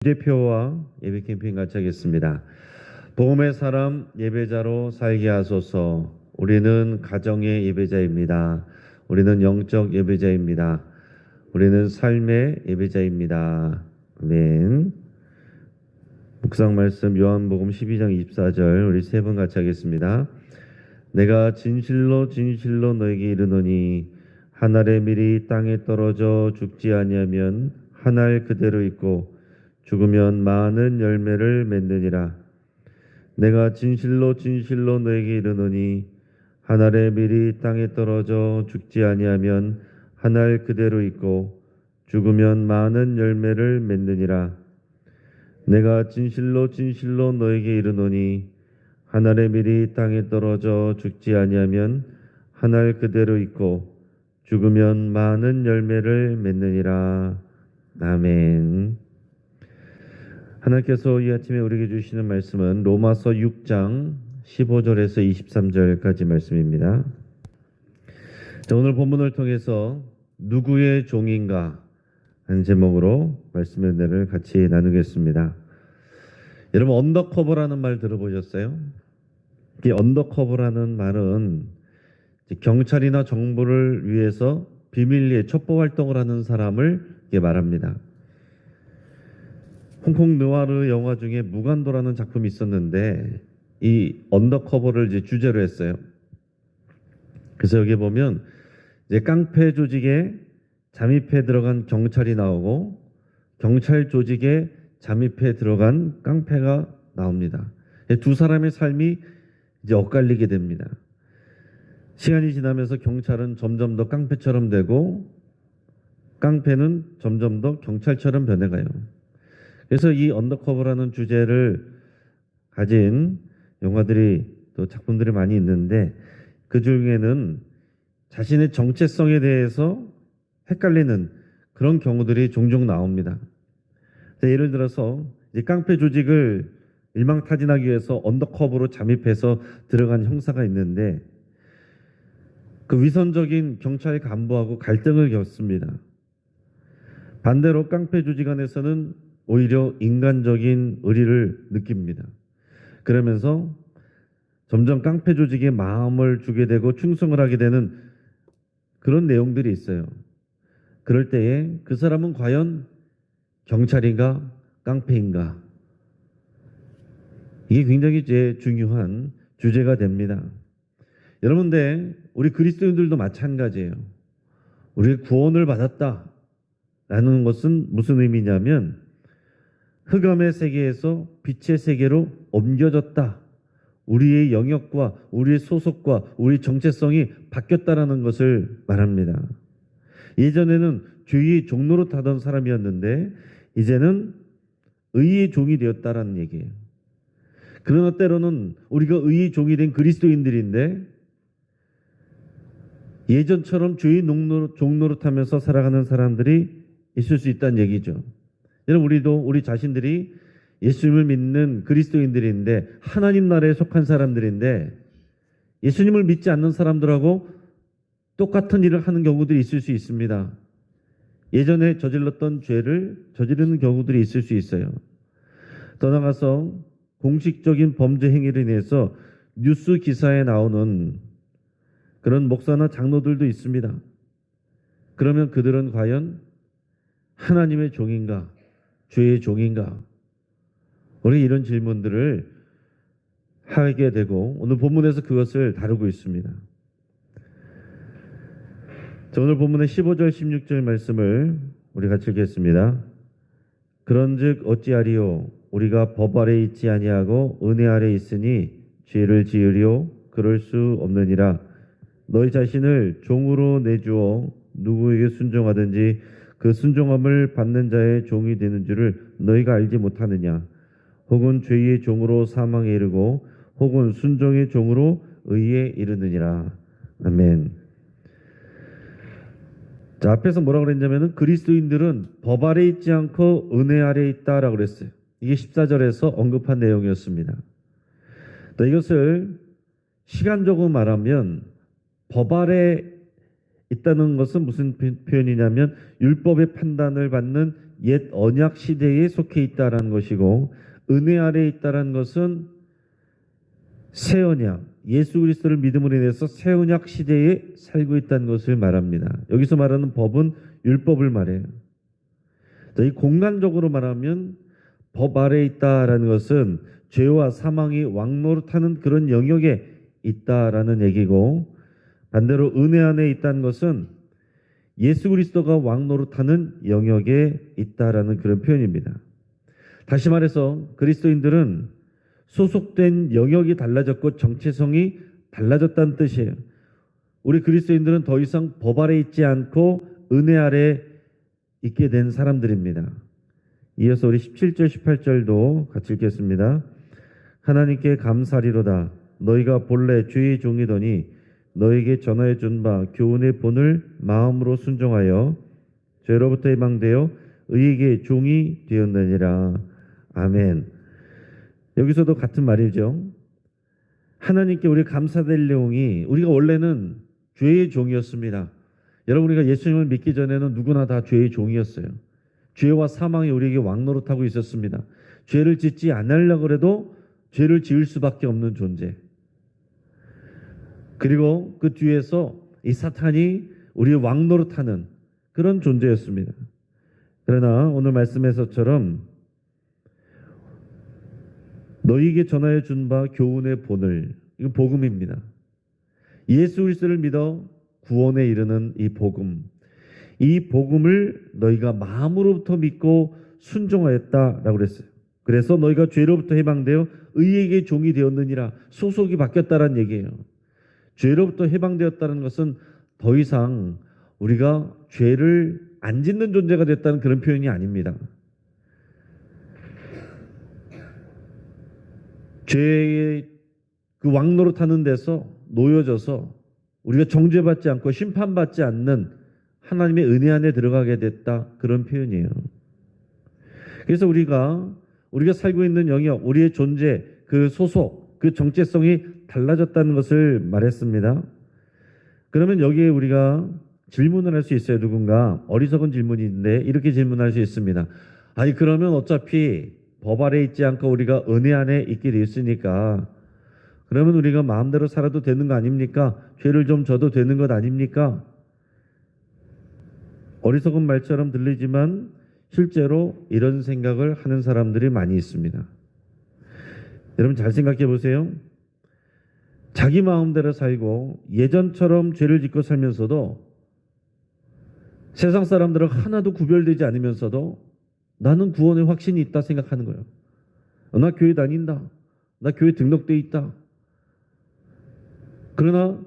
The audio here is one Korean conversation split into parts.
대표와 예배 캠핑 같이 하겠습니다. 복음의 사람 예배자로 살게 하소서. 우리는 가정의 예배자입니다. 우리는 영적 예배자입니다. 우리는 삶의 예배자입니다. 아멘. 묵상 말씀 요한복음 12장 24절 우리 세 분 같이 하겠습니다. 내가 진실로 진실로 너에게 이르노니 한 알의 밀이 땅에 떨어져 죽지 아니하면 한 알 그대로 있고 죽으면 많은 열매를 맺느니라. 내가 진실로 진실로 너에게 이르노니 한 알의 밀이 땅에 떨어져 죽지 아니하면 한 알 그대로 있고 죽으면 많은 열매를 맺느니라. 내가 진실로 진실로 너에게 이르노니 한 알의 밀이 땅에 떨어져 죽지 아니하면 한 알 그대로 있고 죽으면 많은 열매를 맺느니라. 아멘. 하나님께서 이 아침에 우리에게 주시는 말씀은 로마서 6장 15절에서 23절까지 말씀입니다. 자, 오늘 본문을 통해서 누구의 종인가 하는 제목으로 말씀의 은혜를 같이 나누겠습니다. 여러분, 언더커버라는 말 들어보셨어요? 이 언더커버라는 말은 경찰이나 정부를 위해서 비밀리에 첩보 활동을 하는 사람을 말합니다. 홍콩 느와르 영화 중에 무간도라는 작품이 있었는데 이 언더커버를 이제 주제로 했어요. 그래서 여기 보면 이제 깡패 조직에 잠입해 들어간 경찰이 나오고 경찰 조직에 잠입해 들어간 깡패가 나옵니다. 두 사람의 삶이 이제 엇갈리게 됩니다. 시간이 지나면서 경찰은 점점 더 깡패처럼 되고 깡패는 점점 더 경찰처럼 변해가요. 그래서 이 언더커버라는 주제를 가진 영화들이 또 작품들이 많이 있는데 그 중에는 자신의 정체성에 대해서 헷갈리는 그런 경우들이 종종 나옵니다. 예를 들어서 이제 깡패 조직을 일망타진하기 위해서 언더커버로 잠입해서 들어간 형사가 있는데 그 위선적인 경찰 간부하고 갈등을 겪습니다. 반대로 깡패 조직 안에서는 오히려 인간적인 의리를 느낍니다. 그러면서 점점 깡패 조직에 마음을 주게 되고 충성을 하게 되는 그런 내용들이 있어요. 그럴 때에 그 사람은 과연 경찰인가 깡패인가? 이게 굉장히 중요한 주제가 됩니다. 여러분들, 우리 그리스도인들도 마찬가지예요. 우리가 구원을 받았다라는 것은 무슨 의미냐면 흑암의 세계에서 빛의 세계로 옮겨졌다. 우리의 영역과 우리의 소속과 우리 정체성이 바뀌었다라는 것을 말합니다. 예전에는 죄의 종로로 타던 사람이었는데 이제는 의의 종이 되었다라는 얘기예요. 그러나 때로는 우리가 의의 종이 된 그리스도인들인데 예전처럼 죄의 종로로 타면서 살아가는 사람들이 있을 수 있다는 얘기죠. 여러분, 우리도 우리 자신들이 예수님을 믿는 그리스도인들인데 하나님 나라에 속한 사람들인데 예수님을 믿지 않는 사람들하고 똑같은 일을 하는 경우들이 있을 수 있습니다. 예전에 저질렀던 죄를 저지르는 경우들이 있을 수 있어요. 더 나아가서 공식적인 범죄 행위로 인해서 뉴스 기사에 나오는 그런 목사나 장로들도 있습니다. 그러면 그들은 과연 하나님의 종인가? 죄의 종인가? 우리 이런 질문들을 하게 되고 오늘 본문에서 그것을 다루고 있습니다. 자, 오늘 본문의 15절 16절 말씀을 우리 같이 읽겠습니다. 그런즉 어찌하리요? 우리가 법 아래 있지 아니하고 은혜 아래 있으니 죄를 지으리요? 그럴 수 없느니라. 너희 자신을 종으로 내주어 누구에게 순종하든지 그 순종함을 받는 자의 종이 되는 줄을 너희가 알지 못하느냐? 혹은 죄의 종으로 사망에 이르고 혹은 순종의 종으로 의에 이르느니라. 아멘. 자, 앞에서 뭐라고 그랬냐면은 그리스도인들은 법 아래 있지 않고 은혜 아래 있다라고 그랬어요. 이게 14절에서 언급한 내용이었습니다. 또 이것을 시간적으로 말하면 법 아래 있다는 것은 무슨 표현이냐면 율법의 판단을 받는 옛 언약 시대에 속해 있다라는 것이고, 은혜 아래에 있다라는 것은 새 언약, 예수 그리스도를 믿음으로 인해서 새 언약 시대에 살고 있다는 것을 말합니다. 여기서 말하는 법은 율법을 말해요. 이 공간적으로 말하면 법 아래에 있다라는 것은 죄와 사망이 왕노릇하는 그런 영역에 있다라는 얘기고, 반대로 은혜 안에 있다는 것은 예수 그리스도가 왕노릇하는 영역에 있다라는 그런 표현입니다. 다시 말해서 그리스도인들은 소속된 영역이 달라졌고 정체성이 달라졌다는 뜻이에요. 우리 그리스도인들은 더 이상 법 아래 있지 않고 은혜 아래 있게 된 사람들입니다. 이어서 우리 17절 18절도 같이 읽겠습니다. 하나님께 감사리로다. 너희가 본래 주의 종이더니 너에게 전하여 준 바 교훈의 본을 마음으로 순종하여 죄로부터 해방되어 의에게 종이 되었느니라. 아멘. 여기서도 같은 말이죠. 하나님께 우리 감사될 내용이, 우리가 원래는 죄의 종이었습니다. 여러분, 우리가 예수님을 믿기 전에는 누구나 다 죄의 종이었어요. 죄와 사망이 우리에게 왕노릇하고 있었습니다. 죄를 짓지 않으려고 해도 죄를 지을 수밖에 없는 존재. 그리고 그 뒤에서 이 사탄이 우리의 왕노릇하는 그런 존재였습니다. 그러나 오늘 말씀에서처럼 너희에게 전하여 준 바 교훈의 본을, 이거 복음입니다. 예수 그리스도를 믿어 구원에 이르는 이 복음, 이 복음을 너희가 마음으로부터 믿고 순종하였다라고 그랬어요. 그래서 너희가 죄로부터 해방되어 의에게 종이 되었느니라. 소속이 바뀌었다라는 얘기예요. 죄로부터 해방되었다는 것은 더 이상 우리가 죄를 안 짓는 존재가 됐다는 그런 표현이 아닙니다. 죄의 그 왕노릇하는 데서 놓여져서 우리가 정죄받지 않고 심판받지 않는 하나님의 은혜 안에 들어가게 됐다, 그런 표현이에요. 그래서 우리가 살고 있는 영역, 우리의 존재, 그 소속, 그 정체성이 달라졌다는 것을 말했습니다. 그러면 여기에 우리가 질문을 할 수 있어요. 누군가 어리석은 질문인데 이렇게 질문할 수 있습니다. 아니, 그러면 어차피 법 아래 있지 않고 우리가 은혜 안에 있게 되었으니까 그러면 우리가 마음대로 살아도 되는 거 아닙니까? 죄를 좀 져도 되는 것 아닙니까? 어리석은 말처럼 들리지만 실제로 이런 생각을 하는 사람들이 많이 있습니다. 여러분 잘 생각해 보세요. 자기 마음대로 살고 예전처럼 죄를 짓고 살면서도 세상 사람들은 하나도 구별되지 않으면서도 나는 구원의 확신이 있다 생각하는 거예요. 나 교회 다닌다. 나 교회 등록돼 있다. 그러나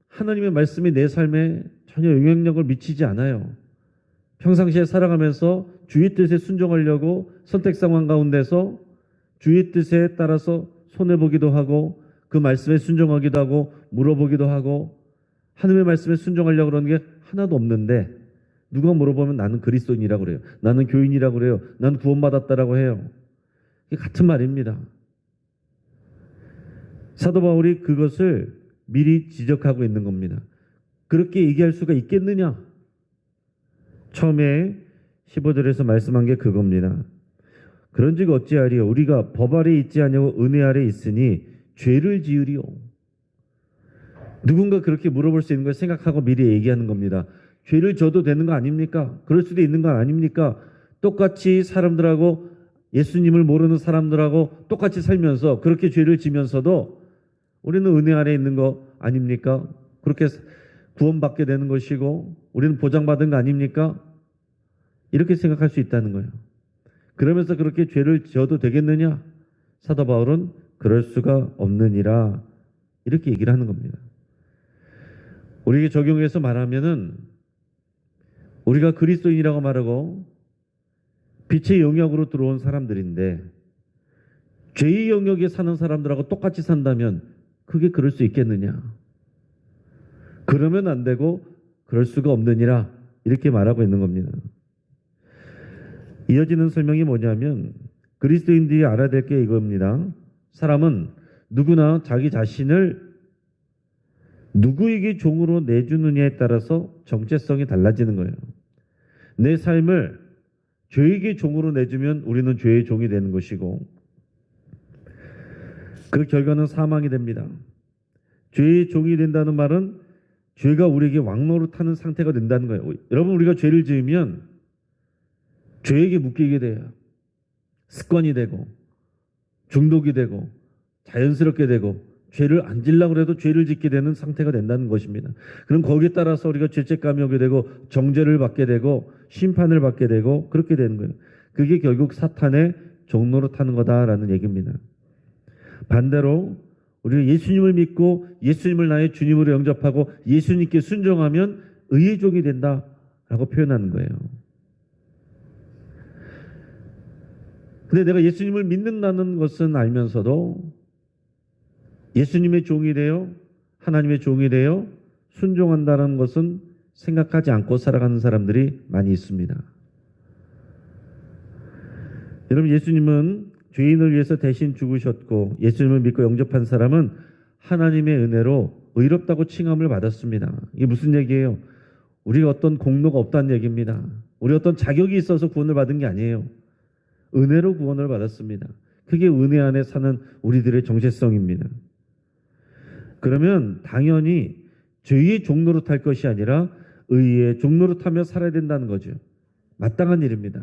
하나님의 말씀이 내 삶에 전혀 영향력을 미치지 않아요. 평상시에 살아가면서 주의 뜻에 순종하려고 선택 상황 가운데서 주의 뜻에 따라서 손해보기도 하고 그 말씀에 순종하기도 하고 물어보기도 하고 하나님의 말씀에 순종하려고 그러는 게 하나도 없는데 누가 물어보면 나는 그리스도인이라고 그래요. 나는 교인이라고 그래요. 나는 구원받았다라고 해요. 이게 같은 말입니다. 사도 바울이 그것을 미리 지적하고 있는 겁니다. 그렇게 얘기할 수가 있겠느냐? 처음에 15절에서 말씀한 게 그겁니다. 그런즉 어찌하리요? 우리가 법 아래 있지 아니하고 은혜 아래 있으니 죄를 지으리요. 누군가 그렇게 물어볼 수 있는 걸 생각하고 미리 얘기하는 겁니다. 죄를 져도 되는 거 아닙니까? 그럴 수도 있는 거 아닙니까? 똑같이 사람들하고 예수님을 모르는 사람들하고 똑같이 살면서 그렇게 죄를 지면서도 우리는 은혜 아래 있는 거 아닙니까? 그렇게 구원받게 되는 것이고 우리는 보장받은 거 아닙니까? 이렇게 생각할 수 있다는 거예요. 그러면서 그렇게 죄를 지어도 되겠느냐? 사도 바울은 그럴 수가 없느니라, 이렇게 얘기를 하는 겁니다. 우리에게 적용해서 말하면은 우리가 그리스도인이라고 말하고 빛의 영역으로 들어온 사람들인데 죄의 영역에 사는 사람들하고 똑같이 산다면 그게 그럴 수 있겠느냐? 그러면 안 되고 그럴 수가 없느니라, 이렇게 말하고 있는 겁니다. 이어지는 설명이 뭐냐면 그리스도인들이 알아야 될 게 이겁니다. 사람은 누구나 자기 자신을 누구에게 종으로 내주느냐에 따라서 정체성이 달라지는 거예요. 내 삶을 죄에게 종으로 내주면 우리는 죄의 종이 되는 것이고 그 결과는 사망이 됩니다. 죄의 종이 된다는 말은 죄가 우리에게 왕노릇하는 상태가 된다는 거예요. 여러분, 우리가 죄를 지으면 죄에게 묶이게 돼요. 습관이 되고 중독이 되고 자연스럽게 되고 죄를 안 지려고 해도 죄를 짓게 되는 상태가 된다는 것입니다. 그럼 거기에 따라서 우리가 죄책감이 오게 되고 정죄를 받게 되고 심판을 받게 되고 그렇게 되는 거예요. 그게 결국 사탄의 종노릇하는 거다라는 얘기입니다. 반대로 우리가 예수님을 믿고 예수님을 나의 주님으로 영접하고 예수님께 순종하면 의의 종이 된다라고 표현하는 거예요. 근데 내가 예수님을 믿는다는 것은 알면서도 예수님의 종이 되어 하나님의 종이 되어 순종한다는 것은 생각하지 않고 살아가는 사람들이 많이 있습니다. 여러분, 예수님은 죄인을 위해서 대신 죽으셨고 예수님을 믿고 영접한 사람은 하나님의 은혜로 의롭다고 칭함을 받았습니다. 이게 무슨 얘기예요? 우리가 어떤 공로가 없다는 얘기입니다. 우리 어떤 자격이 있어서 구원을 받은 게 아니에요. 은혜로 구원을 받았습니다. 그게 은혜 안에 사는 우리들의 정체성입니다. 그러면 당연히 죄의 종로로 탈 것이 아니라 의의 종로로 타며 살아야 된다는 거죠. 마땅한 일입니다.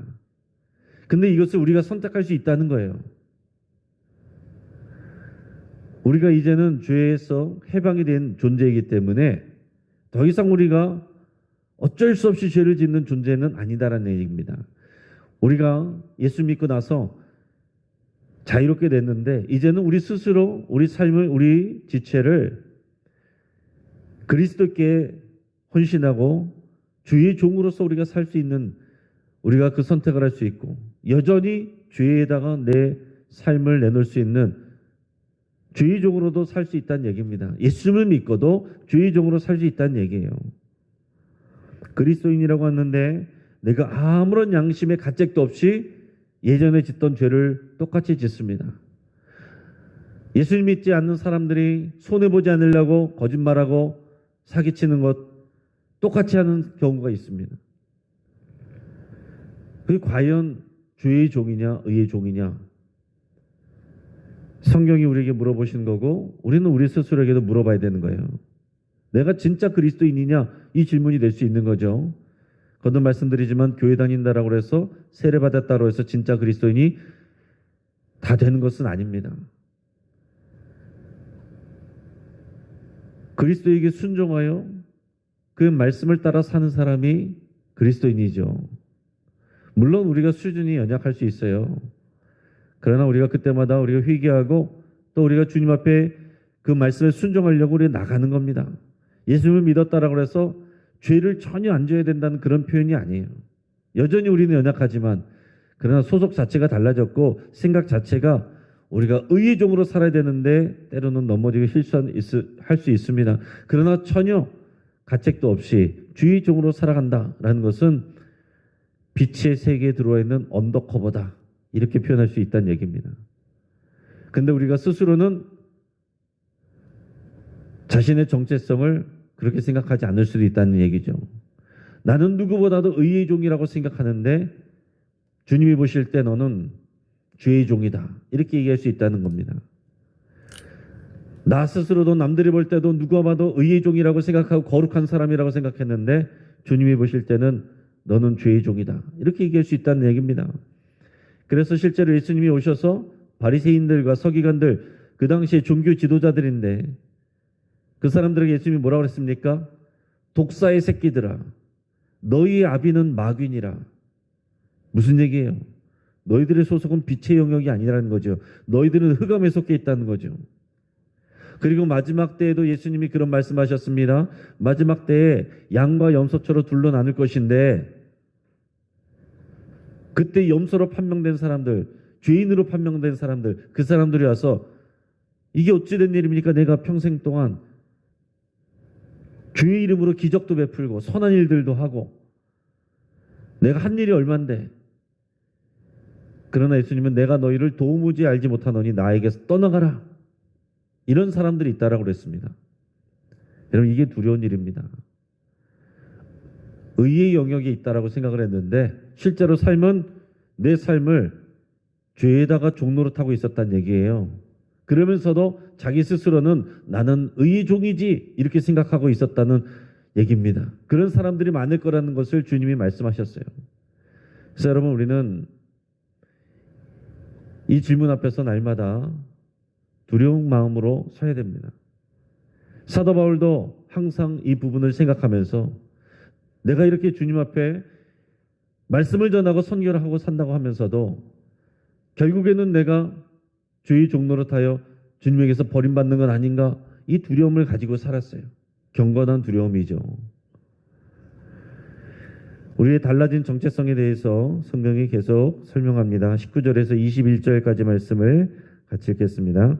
근데 이것을 우리가 선택할 수 있다는 거예요. 우리가 이제는 죄에서 해방이 된 존재이기 때문에 더 이상 우리가 어쩔 수 없이 죄를 짓는 존재는 아니다라는 얘기입니다. 우리가 예수 믿고 나서 자유롭게 됐는데 이제는 우리 스스로 우리 삶을 우리 지체를 그리스도께 헌신하고 주의 종으로서 우리가 살 수 있는 우리가 그 선택을 할 수 있고 여전히 죄에다가 내 삶을 내놓을 수 있는 주의 종으로도 살 수 있다는 얘기입니다. 예수님을 믿고도 주의 종으로 살 수 있다는 얘기예요. 그리스도인이라고 하는데 내가 아무런 양심의 가책도 없이 예전에 짓던 죄를 똑같이 짓습니다. 예수님 믿지 않는 사람들이 손해보지 않으려고 거짓말하고 사기치는 것 똑같이 하는 경우가 있습니다. 그게 과연 주의 종이냐 의의 종이냐 성경이 우리에게 물어보시는 거고 우리는 우리 스스로에게도 물어봐야 되는 거예요. 내가 진짜 그리스도인이냐 이 질문이 될 수 있는 거죠. 거듭 말씀드리지만 교회 다닌다라고 해서 세례받았다고 해서 진짜 그리스도인이 다 되는 것은 아닙니다. 그리스도에게 순종하여 그 말씀을 따라 사는 사람이 그리스도인이죠. 물론 우리가 수준이 연약할 수 있어요. 그러나 우리가 그때마다 우리가 회개하고 또 우리가 주님 앞에 그 말씀에 순종하려고 우리가 나가는 겁니다. 예수님을 믿었다라고 해서 죄를 전혀 안 져야 된다는 그런 표현이 아니에요. 여전히 우리는 연약하지만 그러나 소속 자체가 달라졌고 생각 자체가 우리가 의의 종으로 살아야 되는데 때로는 넘어지고 실수할 수 있습니다. 그러나 전혀 가책도 없이 주의 종으로 살아간다라는 것은 빛의 세계에 들어와 있는 언더커버다. 이렇게 표현할 수 있다는 얘기입니다. 근데 우리가 스스로는 자신의 정체성을 그렇게 생각하지 않을 수도 있다는 얘기죠. 나는 누구보다도 의의 종이라고 생각하는데 주님이 보실 때 너는 죄의 종이다. 이렇게 얘기할 수 있다는 겁니다. 나 스스로도 남들이 볼 때도 누가 봐도 의의 종이라고 생각하고 거룩한 사람이라고 생각했는데 주님이 보실 때는 너는 죄의 종이다. 이렇게 얘기할 수 있다는 얘기입니다. 그래서 실제로 예수님이 오셔서 바리새인들과 서기관들 그 당시에 종교 지도자들인데 그 사람들에게 예수님이 뭐라고 그랬습니까? 독사의 새끼들아 너희의 아비는 마귀니라. 무슨 얘기예요? 너희들의 소속은 빛의 영역이 아니라는 거죠. 너희들은 흑암에 속해 있다는 거죠. 그리고 마지막 때에도 예수님이 그런 말씀하셨습니다. 마지막 때에 양과 염소처럼 둘로 나눌 것인데 그때 염소로 판명된 사람들, 죄인으로 판명된 사람들, 그 사람들이 와서 이게 어찌된 일입니까? 내가 평생 동안 주의 이름으로 기적도 베풀고 선한 일들도 하고 내가 한 일이 얼만데 그러나 예수님은 내가 너희를 도무지 알지 못하노니 나에게서 떠나가라. 이런 사람들이 있다라고 그랬습니다. 여러분 이게 두려운 일입니다. 의의 영역에 있다라고 생각을 했는데 실제로 삶은 내 삶을 죄에다가 종로로 타고 있었단 얘기예요. 그러면서도 자기 스스로는 나는 의의 종이지 이렇게 생각하고 있었다는 얘기입니다. 그런 사람들이 많을 거라는 것을 주님이 말씀하셨어요. 그래서 여러분, 우리는 이 질문 앞에서 날마다 두려운 마음으로 서야 됩니다. 사도 바울도 항상 이 부분을 생각하면서 내가 이렇게 주님 앞에 말씀을 전하고 선교를 하고 산다고 하면서도 결국에는 내가 주의 종로로 타여 주님에게서 버림받는 건 아닌가, 이 두려움을 가지고 살았어요. 경건한 두려움이죠. 우리의 달라진 정체성에 대해서 성경이 계속 설명합니다. 19절에서 21절까지 말씀을 같이 읽겠습니다.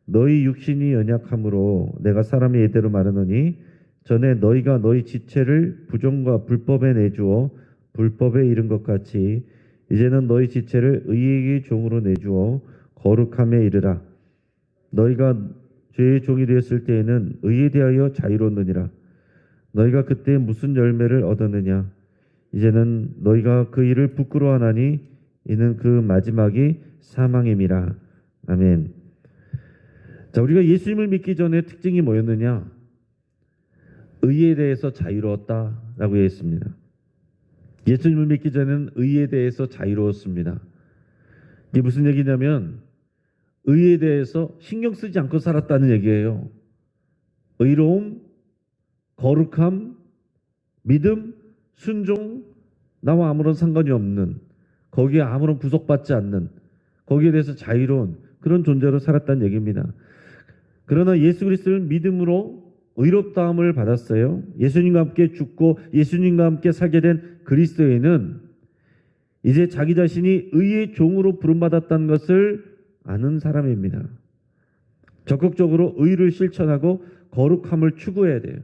너희 육신이 연약함으로 내가 사람의 예대로 말하노니 전에 너희가 너희 지체를 부정과 불법에 내주어 불법에 이른 것 같이 이제는 너희 지체를 의의 종으로 내주어 거룩함에 이르라. 너희가 죄의 종이 되었을 때에는 의에 대하여 자유로웠느니라. 너희가 그때 무슨 열매를 얻었느냐? 이제는 너희가 그 일을 부끄러워하나니 이는 그 마지막이 사망임이라. 아멘. 자, 우리가 예수님을 믿기 전에 특징이 뭐였느냐? 의에 대해서 자유로웠다라고 했습니다. 예수님을 믿기 전에는 의에 대해서 자유로웠습니다. 이게 무슨 얘기냐면 의에 대해서 신경 쓰지 않고 살았다는 얘기예요. 의로움, 거룩함, 믿음, 순종, 나와 아무런 상관이 없는, 거기에 아무런 구속받지 않는, 거기에 대해서 자유로운 그런 존재로 살았다는 얘기입니다. 그러나 예수 그리스도를 믿음으로 의롭다함을 받았어요. 예수님과 함께 죽고 예수님과 함께 살게 된 그리스도인은 이제 자기 자신이 의의 종으로 부름받았다는 것을 아는 사람입니다. 적극적으로 의를 실천하고 거룩함을 추구해야 돼요.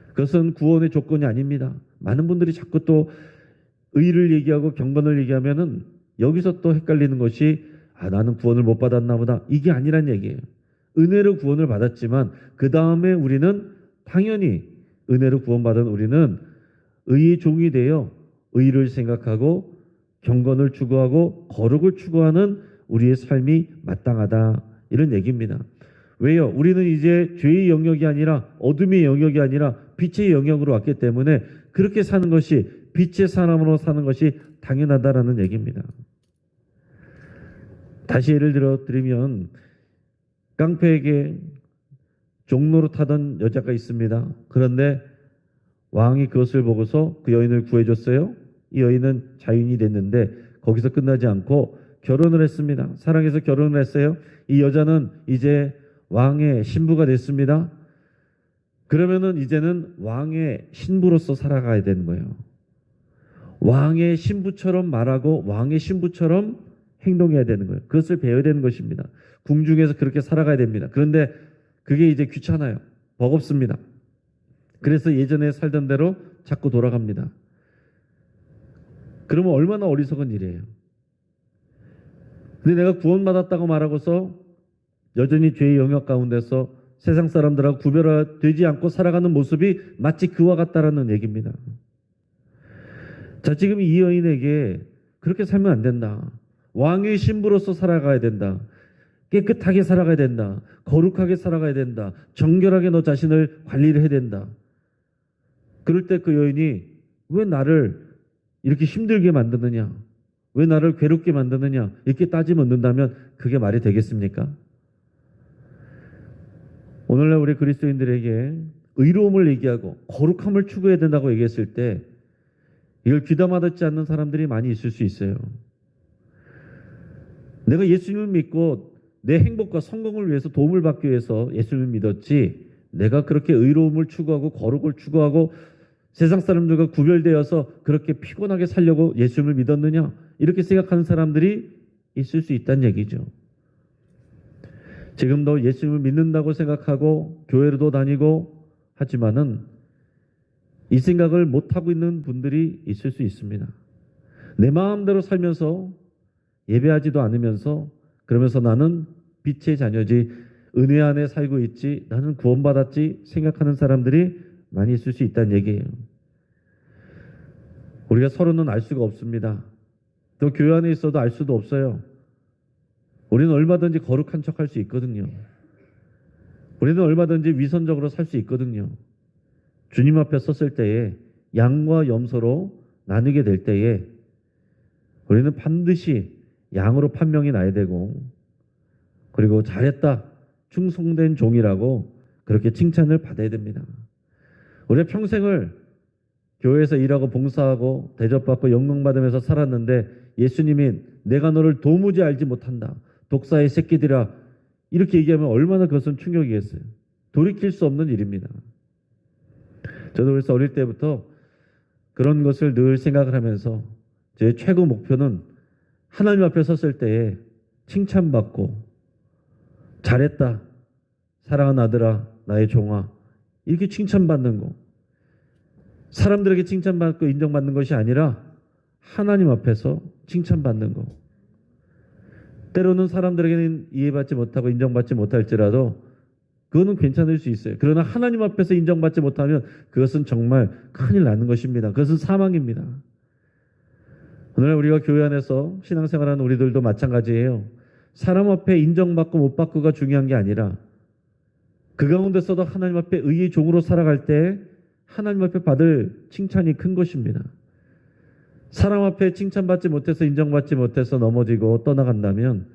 그것은 구원의 조건이 아닙니다. 많은 분들이 자꾸 또 의를 얘기하고 경건을 얘기하면은 여기서 또 헷갈리는 것이 나는 구원을 못 받았나 보다. 이게 아니란 얘기예요. 은혜로 구원을 받았지만 그 다음에 우리는 당연히 은혜로 구원받은 우리는 의의 종이 되어 의를 생각하고 경건을 추구하고 거룩을 추구하는 우리의 삶이 마땅하다, 이런 얘기입니다. 왜요? 우리는 이제 죄의 영역이 아니라 어둠의 영역이 아니라 빛의 영역으로 왔기 때문에 그렇게 사는 것이, 빛의 사람으로 사는 것이 당연하다라는 얘기입니다. 다시 예를 들어 드리면 깡패에게 종로로 타던 여자가 있습니다. 그런데 왕이 그것을 보고서 그 여인을 구해줬어요. 이 여인은 자유인이 됐는데 거기서 끝나지 않고 결혼을 했습니다. 사랑해서 결혼을 했어요. 이 여자는 이제 왕의 신부가 됐습니다. 그러면은 이제는 왕의 신부로서 살아가야 되는 거예요. 왕의 신부처럼 말하고 왕의 신부처럼 행동해야 되는 거예요. 그것을 배워야 되는 것입니다. 궁중에서 그렇게 살아가야 됩니다. 그런데 그게 이제 귀찮아요. 버겁습니다. 그래서 예전에 살던 대로 자꾸 돌아갑니다. 그러면 얼마나 어리석은 일이에요. 근데 내가 구원받았다고 말하고서 여전히 죄의 영역 가운데서 세상 사람들하고 구별되지 않고 살아가는 모습이 마치 그와 같다라는 얘기입니다. 자, 지금 이 여인에게 그렇게 살면 안 된다. 왕의 신부로서 살아가야 된다. 깨끗하게 살아가야 된다. 거룩하게 살아가야 된다. 정결하게 너 자신을 관리를 해야 된다. 그럴 때 그 여인이 왜 나를 이렇게 힘들게 만드느냐? 왜 나를 괴롭게 만드느냐? 이렇게 따지 묻는다면 그게 말이 되겠습니까? 오늘날 우리 그리스도인들에게 의로움을 얘기하고 거룩함을 추구해야 된다고 얘기했을 때 이걸 귀담아 듣지 않는 사람들이 많이 있을 수 있어요. 내가 예수님을 믿고 내 행복과 성공을 위해서 도움을 받기 위해서 예수님을 믿었지, 내가 그렇게 의로움을 추구하고 거룩을 추구하고 세상 사람들과 구별되어서 그렇게 피곤하게 살려고 예수님을 믿었느냐, 이렇게 생각하는 사람들이 있을 수 있다는 얘기죠. 지금도 예수님을 믿는다고 생각하고 교회로도 다니고 하지만은 이 생각을 못하고 있는 분들이 있을 수 있습니다. 내 마음대로 살면서 예배하지도 않으면서 그러면서 나는 빛의 자녀지, 은혜 안에 살고 있지, 나는 구원받았지 생각하는 사람들이 많이 있을 수 있다는 얘기예요. 우리가 서로는 알 수가 없습니다. 또 교회 안에 있어도 알 수도 없어요. 우리는 얼마든지 거룩한 척할 수 있거든요. 우리는 얼마든지 위선적으로 살 수 있거든요. 주님 앞에 섰을 때에 양과 염소로 나누게 될 때에 우리는 반드시 양으로 판명이 나야 되고, 그리고 잘했다, 충성된 종이라고 그렇게 칭찬을 받아야 됩니다. 우리가 평생을 교회에서 일하고 봉사하고 대접받고 영광받으면서 살았는데 예수님이 내가 너를 도무지 알지 못한다, 독사의 새끼들아, 이렇게 얘기하면 얼마나 그것은 충격이겠어요. 돌이킬 수 없는 일입니다. 저도 그래서 어릴 때부터 그런 것을 늘 생각을 하면서 제 최고 목표는 하나님 앞에 섰을 때에 칭찬받고 잘했다, 사랑하는 아들아, 나의 종아, 이렇게 칭찬받는 거. 사람들에게 칭찬받고 인정받는 것이 아니라 하나님 앞에서 칭찬받는 거. 때로는 사람들에게는 이해받지 못하고 인정받지 못할지라도 그거는 괜찮을 수 있어요. 그러나 하나님 앞에서 인정받지 못하면 그것은 정말 큰일 나는 것입니다. 그것은 사망입니다. 오늘 우리가 교회 안에서 신앙생활하는 우리들도 마찬가지예요. 사람 앞에 인정받고 못 받고가 중요한 게 아니라 그 가운데서도 하나님 앞에 의의 종으로 살아갈 때 하나님 앞에 받을 칭찬이 큰 것입니다. 사람 앞에 칭찬받지 못해서 인정받지 못해서 넘어지고 떠나간다면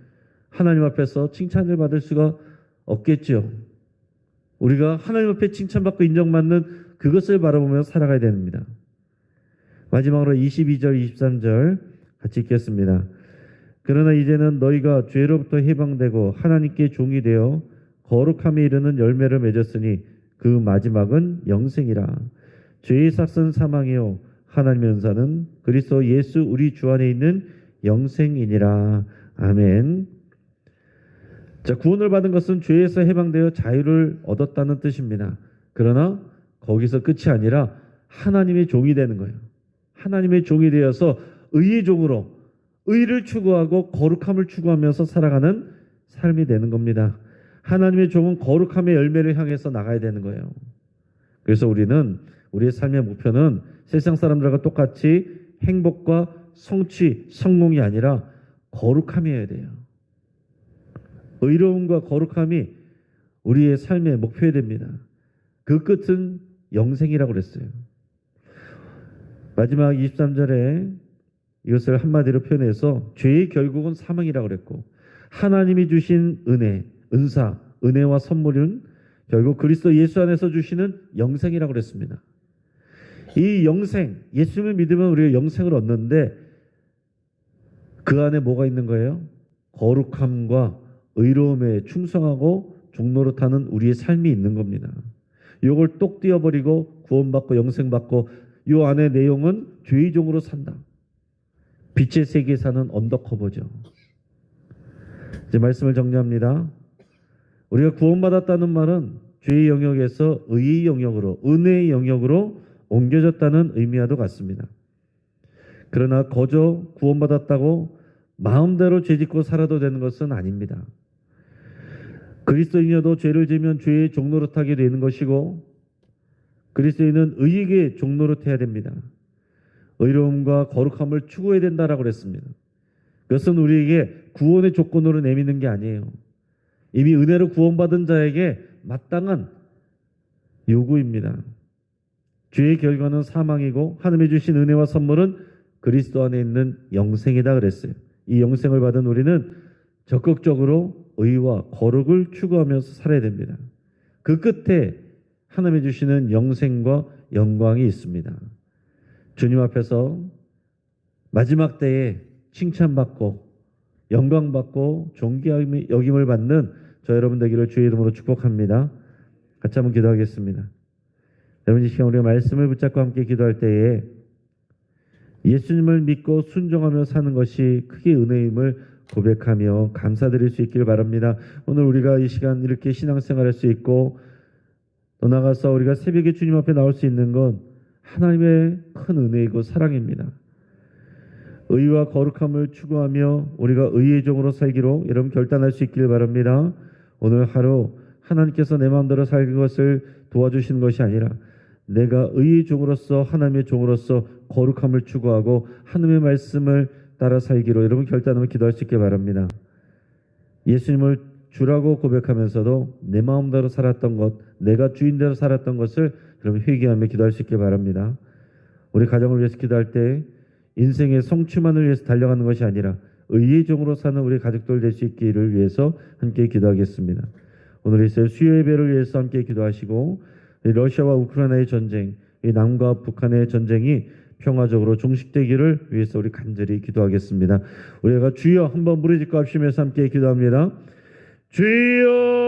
하나님 앞에서 칭찬을 받을 수가 없겠죠. 우리가 하나님 앞에 칭찬받고 인정받는 그것을 바라보며 살아가야 됩니다. 마지막으로 22절 23절 같이 읽겠습니다. 그러나 이제는 너희가 죄로부터 해방되고 하나님께 종이 되어 거룩함에 이르는 열매를 맺었으니 그 마지막은 영생이라. 죄의 삭은 사망이요 하나님의 은사는 그리스도 예수 우리 주 안에 있는 영생이니라. 아멘. 자, 구원을 받은 것은 죄에서 해방되어 자유를 얻었다는 뜻입니다. 그러나 거기서 끝이 아니라 하나님의 종이 되는 거예요. 하나님의 종이 되어서 의의 종으로 의를 추구하고 거룩함을 추구하면서 살아가는 삶이 되는 겁니다. 하나님의 종은 거룩함의 열매를 향해서 나가야 되는 거예요. 그래서 우리는 우리의 삶의 목표는 세상 사람들과 똑같이 행복과 성취, 성공이 아니라 거룩함이어야 돼요. 의로움과 거룩함이 우리의 삶의 목표여야 됩니다. 그 끝은 영생이라고 그랬어요. 마지막 23절에 이것을 한마디로 표현해서 죄의 결국은 사망이라고 그랬고 하나님이 주신 은사, 은혜와 선물은 결국 그리스도 예수 안에서 주시는 영생이라고 그랬습니다. 이 영생, 예수님을 믿으면 우리가 영생을 얻는데 그 안에 뭐가 있는 거예요? 거룩함과 의로움에 충성하고 종노릇하는 우리의 삶이 있는 겁니다. 이걸 똑 띄워버리고 구원받고 영생받고 이 안의 내용은 죄의 종으로 산다. 빛의 세계에 사는 언더커버죠. 이제 말씀을 정리합니다. 우리가 구원받았다는 말은 죄의 영역에서 의의 영역으로, 은혜의 영역으로 옮겨졌다는 의미와도 같습니다. 그러나 거저 구원받았다고 마음대로 죄짓고 살아도 되는 것은 아닙니다. 그리스도인이어도 죄를 지면 죄의 종노릇하게 되는 것이고 그리스도인은 의에게 종노릇해야 됩니다. 의로움과 거룩함을 추구해야 된다라고 그랬습니다. 그것은 우리에게 구원의 조건으로 내미는 게 아니에요. 이미 은혜로 구원받은 자에게 마땅한 요구입니다. 죄의 결과는 사망이고 하나님이 주신 은혜와 선물은 그리스도 안에 있는 영생이다 그랬어요. 이 영생을 받은 우리는 적극적으로 의와 거룩을 추구하면서 살아야 됩니다. 그 끝에 하나님이 주시는 영생과 영광이 있습니다. 주님 앞에서 마지막 때에 칭찬받고 영광받고 존귀 여김을 받는 저 여러분 되기를 주의 이름으로 축복합니다. 같이 한번 기도하겠습니다. 여러분 이 시간 우리가 말씀을 붙잡고 함께 기도할 때에 예수님을 믿고 순종하며 사는 것이 크게 은혜임을 고백하며 감사드릴 수 있기를 바랍니다. 오늘 우리가 이 시간 이렇게 신앙생활할 수 있고 또 나가서 우리가 새벽에 주님 앞에 나올 수 있는 건 하나님의 큰 은혜이고 사랑입니다. 의와 거룩함을 추구하며 우리가 의의 종으로 살기로 여러분 결단할 수 있기를 바랍니다. 오늘 하루 하나님께서 내 마음대로 살는 것을 도와주시는 것이 아니라 내가 의의 종으로서 하나님의 종으로서 거룩함을 추구하고 하나님의 말씀을 따라 살기로 여러분 결단하면 기도할 수 있게 바랍니다. 예수님을 주라고 고백하면서도 내 마음대로 살았던 것, 내가 주인대로 살았던 것을 여러분 회개하며 기도할 수 있게 바랍니다. 우리 가정을 위해서 기도할 때 인생의 성취만을 위해서 달려가는 것이 아니라 의의 종으로 사는 우리 가족들 될 수 있기를 위해서 함께 기도하겠습니다. 오늘 이 수요 예배를 위해서 함께 기도하시고 러시아와 우크라이나의 전쟁, 이 남과 북한의 전쟁이 평화적으로 종식되기를 위해서 우리 간절히 기도하겠습니다. 우리가 주여 한번 부르짖고 합심해서 함께 기도합니다. 주여